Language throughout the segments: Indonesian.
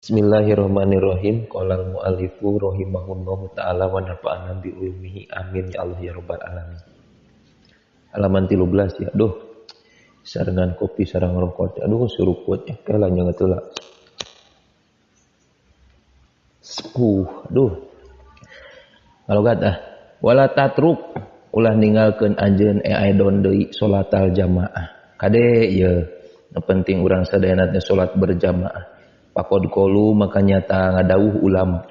Bismillahirrahmanirrahim. Qolal mu'allifu rahimahullahu ta'ala wa nafa'ana bi ulmihi amin ya Allah ya rabbal alamin. Halaman 13 ya. Aduh. Sarangan kopi sareng rokok. Aduh suruput ya. Kala nya ngeutula. Aduh. Ngalogat wala tatruk ulah ninggalkeun anjeun aidon deui salatal jamaah. Kade ye penting urang sadayana teh salat berjamaah. Pakod kolu maka nyata ngadawuh ulama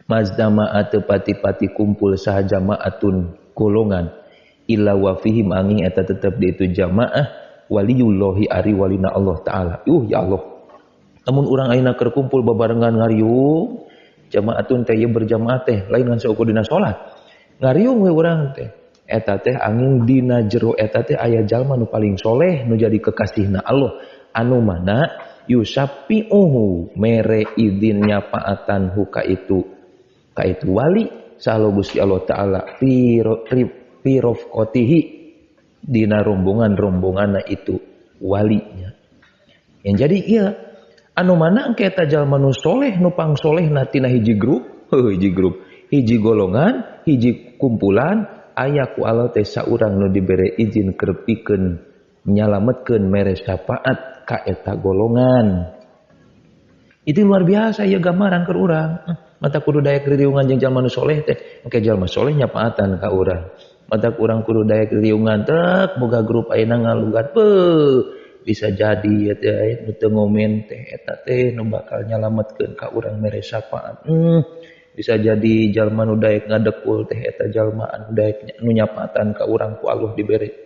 mazdama'a teu pati-pati kumpul saha jamaatun golongan illa wa fihim angin eta tetep di itu jamaah waliyullahi ari walina Allah taala. Ya Allah, lamun urang ayeuna keur kumpul babarengan ngariung jamaatun teh berjamaah teh lain ngan saukur dina salat ngariung we urang teh eta teh angin dina jero eta teh aya jalma nu paling soleh nu jadi kekasihna Allah anu mana yusapi'uhu mere idin nyapaatan hu ka itu wali salo Gusti Allah taala fi rafqatihi dina rombongan-rombonganna itu walinya. Yang jadi ieu anu mana engke eta jalma nu soleh nu pangsolehna tina hiji grup, hiji golongan, hiji kumpulan aya ku Allah teh saurang nu dibere izin keur pikeun nyalametkeun mere syafaat ka eta golongan. Itu luar biasa ya gambaran keur urang. Mata kudu daya riungan jeung jalma nu soleh teh, engke jalma soleh nyapaatan ka urang. Mata urang kudu daya riungan teh boga grup ayeuna ngalugat bisa jadi ya teh nu teu ngomen teh eta teh nu bakal nyalametkeun ka urang mere syafaat. Bisa jadi jalma nu daek ngadekul teh eta jalma anu daek nu nyapaatan ka urang ku Allah dibere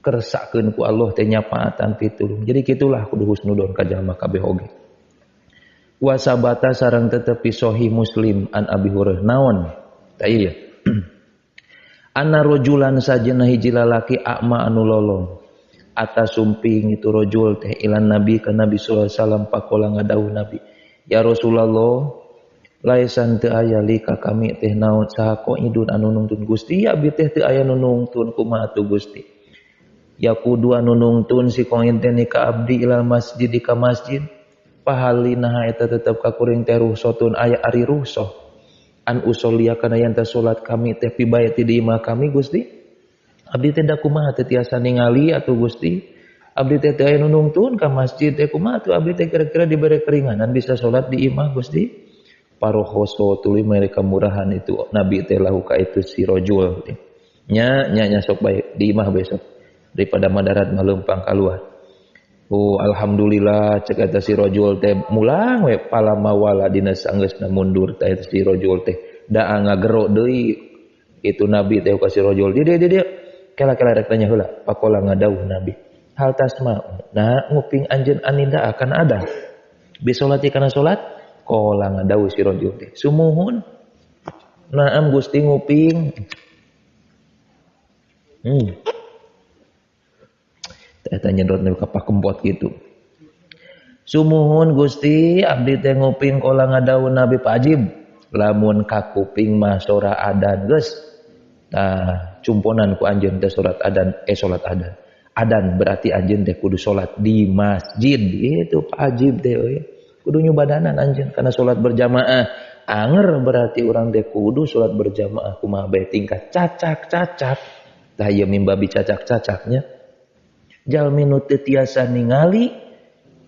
kersakeun ku Allah teh nyapaatan pitulung. Jadi kitulah kudu husnudon ka jalma kabeh oge. Wa sabata sareng tetepi sahih Muslim an Abi Hurairah naon? Tah ieu. Anna rajulan sajana hiji lalaki akma anu lolong. Atas sumping itu rajul teh ilan Nabi ka Nabi sallallahu alaihi wasallam pakola ngadawuh Nabi. Ya Rasulullah, laisan teu aya li ka kami teh naon saha qaidun anu nungtun Gusti, ya abi teh teu aya nu nungtun kumaha atuh Gusti. Ya kudu anu nungtun si koin teh ka abdi ilal masjid ka masjid pahalina eta tetep ka kuring teh ruhsatun aya ari ruhsah an usollia kana yen teh salat kami teh fi baiti di imah kami Gusti abdi teh da kumaha teh tiasa ningali atuh Gusti abdi teh teu aya nu nungtun ka masjid teh kumaha atuh abdi teh kira-kira dibere keringanan bisa salat di imah Gusti parohoso tuluy mereka murahan itu Nabi teh lahu ka itu si rajul teh nya sok bae di imah besok daripada madarat malempang keluar. Oh alhamdulillah cek eta si rajul teh mulang we palama wala dina sanggeusna mundur teh si rajul teh da ngagero deui itu Nabi teh ka si rajul dia kala-kala rek tanya heula pakola ngadawuh Nabi hal tasma nah nguping anjeun anida akan ada bi salati kana salat qala ngadawuh si rajul teh sumuhun naam Gusti nguping eta nyedot ka pakempot gitu. Sumuhun Gusti, abdi teh nguping kala ngadawuh Nabi Pajib. Lamun ka kuping mah sora adan geus. Tah cumponan ku anjeun teh salat adan. Adan berarti anjeun teh kudu salat di masjid. Itu Pajib teh euy. Kudu nyubadanan anjeun kana salat berjamaah. Anger berarti urang teh kudu salat berjamaah kumaha bae tingkat cacak-cacak. Tah ieu mimba bicacak-cacaknya. Jalmi nu teu tiasa ningali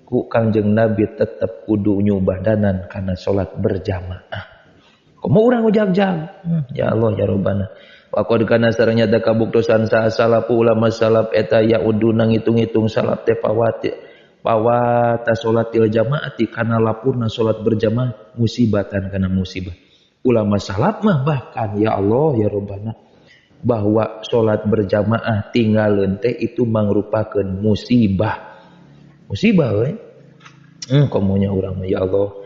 ku Kangjeng Nabi tetep kudu nyubadanan kana salat berjamaah. Komo urang ujag-jag. Ya Allah ya Rabbana. Wa qad kana sareng nyata kabuktosan sa salafu ulama salaf eta yauduna ngitung-ngitung salaf teh pawata salatil jamaati kana lapurna salat berjamaah musibatan kana musibah. Ulama salaf mah bahkan ya Allah ya Rabbana bahwa sholat berjamaah tinggalin teh itu mangrupakeun musibah we komonya urang ya Allah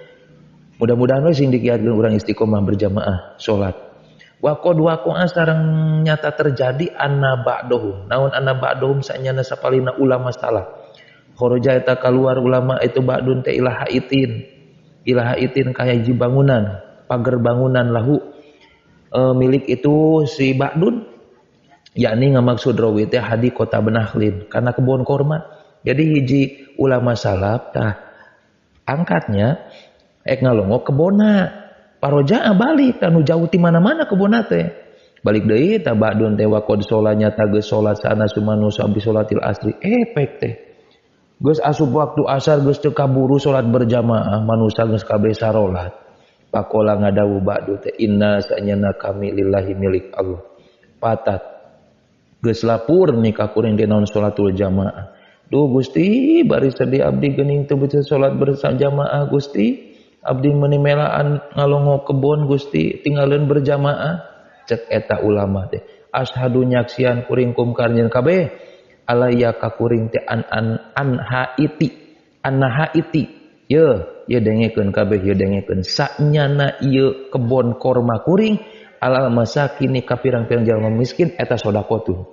mudah-mudahan we sing dikiatkeun urang istiqomah berjamaah sholat wa qad waqa'a sareng nyata terjadi anna ba'dahum naon anna ba'dahum sanyana sapalina ulama salaf kharaja eta keluar ulama itu ba'dun teh ilaha itin kaya hiji bangunan pager bangunan lahu milik itu si Ba'dun yakni ngamaksud rawi teh hadi kota Benahlin karena kebun korma. Jadi hiji ulama salaf tah angkatnya ngalongo kebona. Paroja balik anu jauh ti mana-mana kebona teh. Balik deui ta ba'dun teh waqad sholanya ta geus salat sana sumanu sabi salatil asri. Efek teh. Geus asup waktu asar geus teu kaburu salat berjamaah manusa geus kabeh sarolat. Pakola ngadawu ba'du teh inna sanyana kami lillahi milik Allah. Patat geus lapur nikah kuring di naon salatul jamaah. Duh Gusti bari sedih abdi geuning teu bisa salat berjamaah Gusti. Abdi meunimelaan ngalongo kebon Gusti tinggalin berjamaah. Cek eta ulama teh ashadu nyaksian kuring kum karnyen kabeh alaya ka kuring teh an haiti ye dengekeun kabeh ye dengekeun sanyana ieu kebon korma kuring alal masakin ka pirang-pirang jalma miskin eta sedekah tuh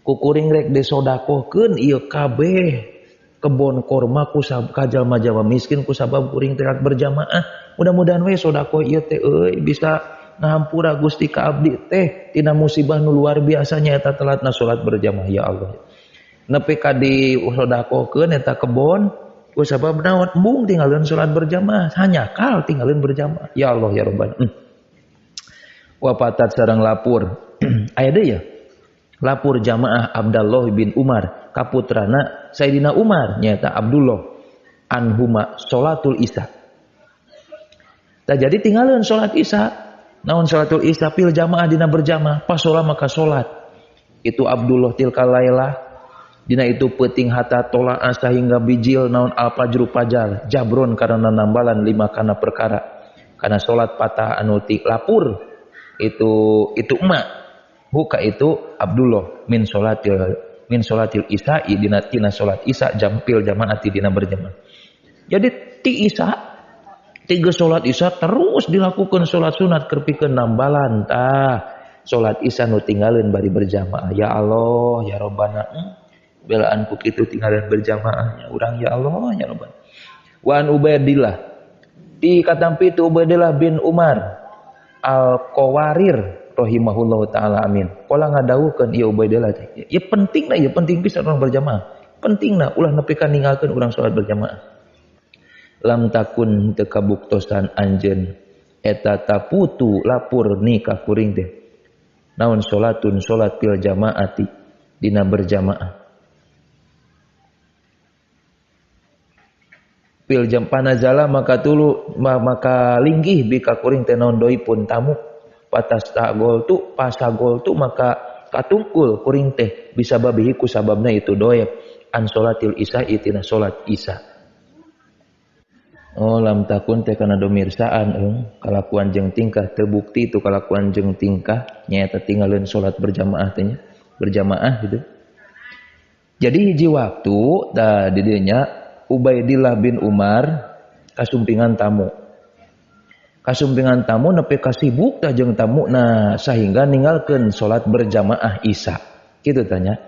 ku kuring rek disodakohkeun ieu kabeh kebon korma ku ka jalma-jalma miskin ku sabab kuring teh berjamaah mudah-mudahan we sedekah ieu teh bisa ngahampura Gusti ka abdi teh tina musibah nu luar biasanya eta telatna salat berjamaah ya Allah. Nepi ka di sedekahkeun eta kebon ku sabab naon embung tinggalin salat berjamaah hanyakal tinggalin berjamaah ya Allah ya Rabbana. Wapatat sareng lapur aya deui ya. Lapur jamaah Abdullah bin Umar kaputrana Sayyidina Umar nyaeta Abdullah anhuma salatul isya. Tah jadi tinggalin salat isya. Naon salatul isya pil jamaah dina berjamaah pas sholat maka sholat itu Abdullah tilka lailah dina itu peuting hatta tolaa sahingga bijil naon al fajru fajar jabron karena nambalan 5 kana perkara kana sholat patah anu ti lapur itu emak huka itu Abdullah min sholatil isya'i dina sholat isya jampil jamaah ti dina berjamaah jadi ti isya tiga sholat isya terus dilakukan sholat sunat kerpikeun nambalan tah sholat isya nu tinggalin bari berjamaah ya Allah ya Rabbana belaan ku kitu tinggalin berjamaah urang ya Allah ya Rabbana wa an Ubaidillah ti katampi tu Ubaidillah bin Umar al-Qawarir rahimahullahu taala amin qala ngadawukeun ieu Ubaidillah teh ieu pentingna ieu penting pisan urang berjamaah pentingna ulah nepi ka ninggalkeun urang sholat berjamaah lam takun teu kabuktosan anjeun eta taputu lapur nikah kuring teh naon salatun salat fil jamaati dina berjamaah fil jam panazala maka linggih bika kuring teh naon doi pun tamu pasagol tu maka katungkul kuring teh bisa babihi ku sababna itu doep an salatil isya tina salat isya. Oh lam takun teh kana domirsaan kalakuan jeung tingkah teu bukti itu kalakuan jeung tingkah nyaeta tinggalin salat berjamaah teh berjamaah gitu. Jadi hiji waktu da di dieu nya Ubaidillah bin Umar kasumpingan tamu. Kasumpingan tamu nepi ka sibuk tah jeung tamuna sahingga ninggalkeun salat berjamaah isya. Kitu tanya.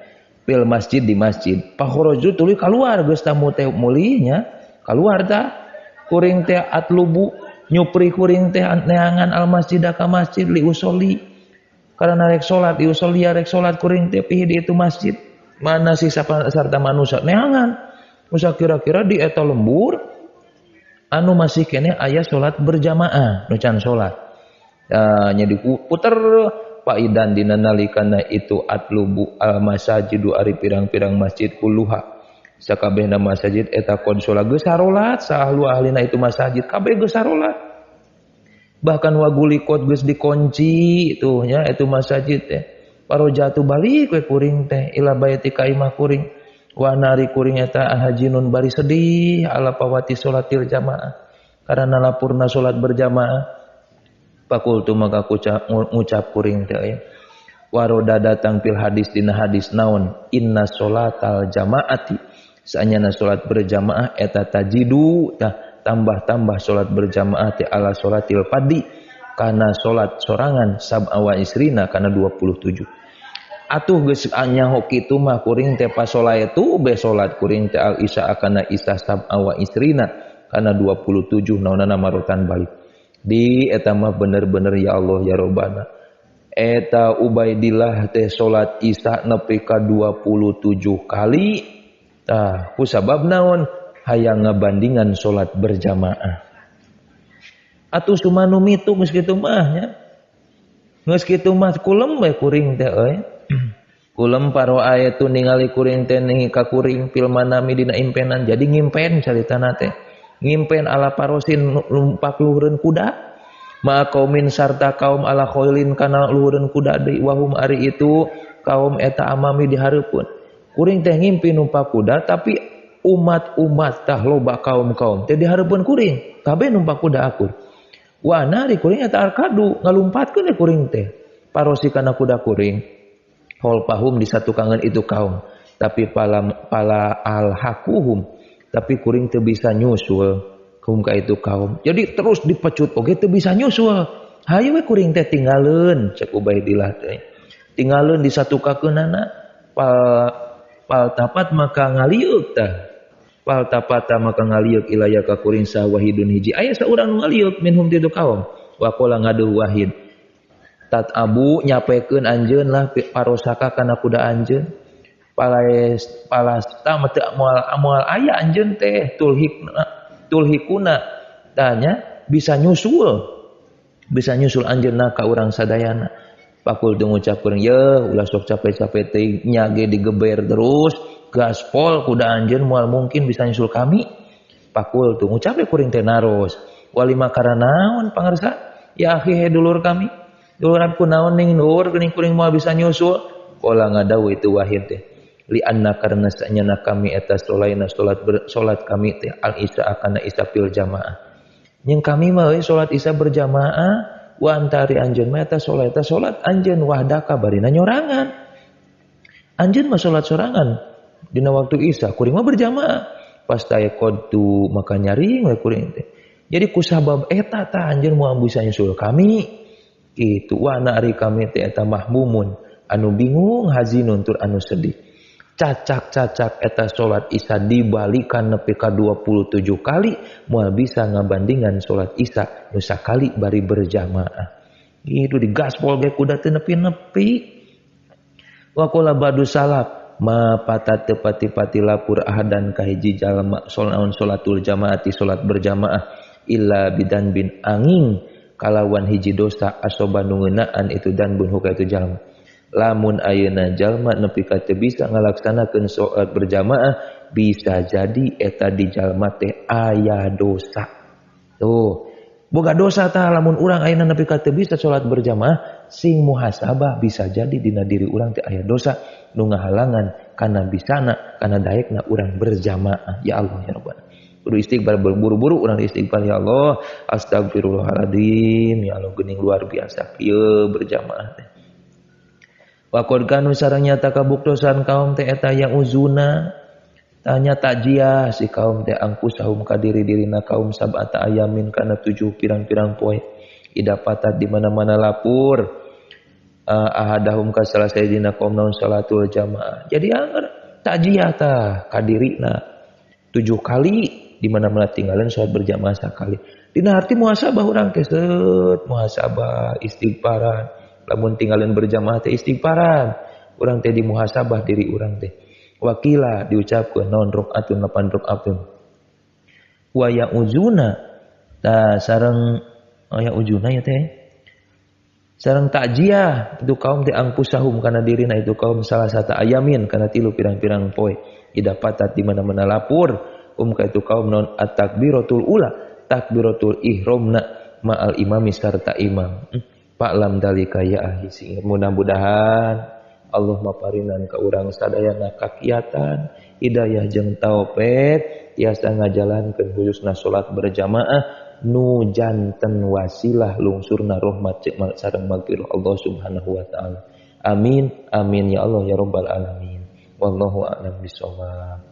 Fil masjid di masjid. Pakhuruju tuluy kaluar geus tamu teh meuli nya kaluar tah kuring teh atlubu nyupri kuring teh neangan al masjid ka masjid li usolli karena rek salat di usolli rek salat kuring teh pihi di itu masjid mana si sarta manusia neangan usa kira-kira di eta lembur anu masih kene aya salat berjamaah nu can salat nya diputer paidan dina nalikana itu atlubu al masajidu ari pirang-pirang masjid kulluha sakabehna masjid eta qad sholat geus sarolat sahlu ahlina itu masjid kabeh geus sarolat bahkan wagulikot geus dikunci itu nya itu masjid teh parojatu balik we kuring teh ila baiti ka imah kuring wa nari kuring eta ahajinun bari sedih ala pawati sholatil jamaah karena lapurna salat berjamaah pakultu maka ngucap kuring teh waroda datang pil hadis dina hadis naon inna sholatal jamaati saanyana salat berjamaah eta tajidu tambah-tambah salat berjamaah ti ala salatil fadhi kana salat sorangan sab'a wa isrina kana 27 atuh geus anyaho kitu mah kuring teh pas salat tu be salat kuring teh al isya kana isya sab'a wa isrina kana 27 naonana marotan balik di eta mah bener-bener ya Allah ya Rabbana eta Ubaidillah teh salat isya nepi ka 27 kali ku sabab naon hayang ngabandingan salat berjamaah atuh sumanu mitu geus kitu mah nya. Geus kitu mah kulem we kuring teh euy. Kulem paro aya tu ningali kuring teh nih ka kuring fil manami dina impenan jadi ngimpen caritana teh. Ngimpen ala parosin numpak luhureun kuda. Ma kaumin sarta kaum ala khoilin kana luhureun kuda deui wahum ari itu kaum eta amami dihareupeun. Kuring teh ngimpi numpak kuda tapi umat-umat tah loba kaum-kaum teh dihareupeun kuring. Kabeh numpak kuda akur. Wa nari kuring eta arkadu ngalumpatkeun kuring teh. Parosi kana kuda kuring. Hol pahum disatukangan itu kaum. Tapi pala alhaquhum. Tapi kuring teu bisa nyusul hum ka itu kaum. Jadi terus dipecut oge teu bisa nyusul. Hayu we kuring teh tinggalkeun cek Ubaidillah teh. Tinggalkeun disatukakeunana pal tapat maka ngaliuk tah. Pal tapata maka ngaliuk ilaya ka kuring sawahidun hiji. Aya saurang nu ngaliuk minhum ti itu kaum. Wa qala ngaduh wahid. Tat abu nyapekeun anjeun lah parosaka kana kuda anjeun. Palasta teu moal aya anjeun teh tulhikuna tanya bisa nyusul anjeunna ka urang sadayana. Pakul teu ngucap kuring ye ulah sok capek-capek teh nya ge digeber terus gaspol kuda anjeun moal mungkin bisa nyusul kami. Pakul teu ngucap kuring teh naros. Walima karana naon pangarsa? Ya akhi dulur kami. Dulur aku naon ning nur geuning kuring moal bisa nyusul. Qala ngadawu itu wahid teh. Li anna karena sanyana kami eta solaina salat kami teh al isya akana isya fil jamaah. Yang kami mah salat isya berjamaah wa antari anjeun mah eta salat anjeun wahdaka barina nyorangan. Anjeun mah salat sorangan dina waktu isya kuring mah berjamaah. Pas tayaqadtu maka nyaring we kuring teh. Jadi kusabab eta tah anjeun moal bisa nyusul kami. Itu wa ari kami teh eta mahmumun anu bingung hazinun tur anu sedih. Cacak-cacak eta salat isya dibalikan nepi ka 27 kali moal bisa ngabandingan salat isya nu sakali bari berjamaah. Itu digaspol ge kuda teu nepi-nepi. Wa qala badu salaf ma patat teu pati-pati lapur ahadan ka hiji jalma salatul jamaati salat berjamaah illa bidan bin angin kalawan hiji dosa asoba nu ngeunaan itu dan bun huka itu jalma. Lamun ayeuna jalma nepi ka teu bisa ngalaksanakeun salat berjamaah bisa jadi eta di jalma teh aya dosa. Tuh, boga dosa tah lamun urang ayeuna nepi ka teu bisa salat berjamaah sing muhasabah bisa jadi dina diri urang teh aya dosa nu ngahalangan kana bisana kana daekna urang berjamaah. Ya Allah ya Rabbana. Kudu istighfar berburu-buru urang istighfar ya Allah. Astagfirullahaladzim. Ya Allah geuning luar biasa kieu berjamaah teh. Wa qad kanu sareng nyata kabuktosan kaum teh eta yang uzuna tanya takjiah si kaum teh angkusahum ka diri-dirina kaum sab'ata ayamin kana 7 pirang-pirang poe idapatat di mana-mana lapur ahadahum ka salah sayidina kaum naun salatul jamaah. Jadi anggar takjiah tah ka dirina 7 kali di mana-mana tinggalan salat berjamaah sakali. Dina arti muhasabah urang teh muhasabah istighfaran. Lamun tinggalin berjamaah teh istighfaran. Urang teh dimuhasabah diri urang teh. Wakila diucapkeun naon rakaatun 8 rakaatun. Wa yauzuna ta sareng aya ujuna ya teh. Sareng takjiah itu kaum teh angpusahum kana dirina itu kaum salah satu ayamin kana 3 pirang-pirang poe. Idapatat di mana-mana lapur ka itu kaum naon at-takbiratul ula, takbiratul ihramna ma'al imami sarta imam. Paklam dalika ya ahli. Mudah-mudahan Allah maparinan ka urang sadayana kakiatan, hidayah jeung taufik tiasa ngajalankeun khususna salat berjamaah nu janten wasilah lungsurna rahmat sareng magfirah Allah Subhanahu wa taala. Amin amin ya Allah ya rabbal alamin. Wallahu a'lam bishawab.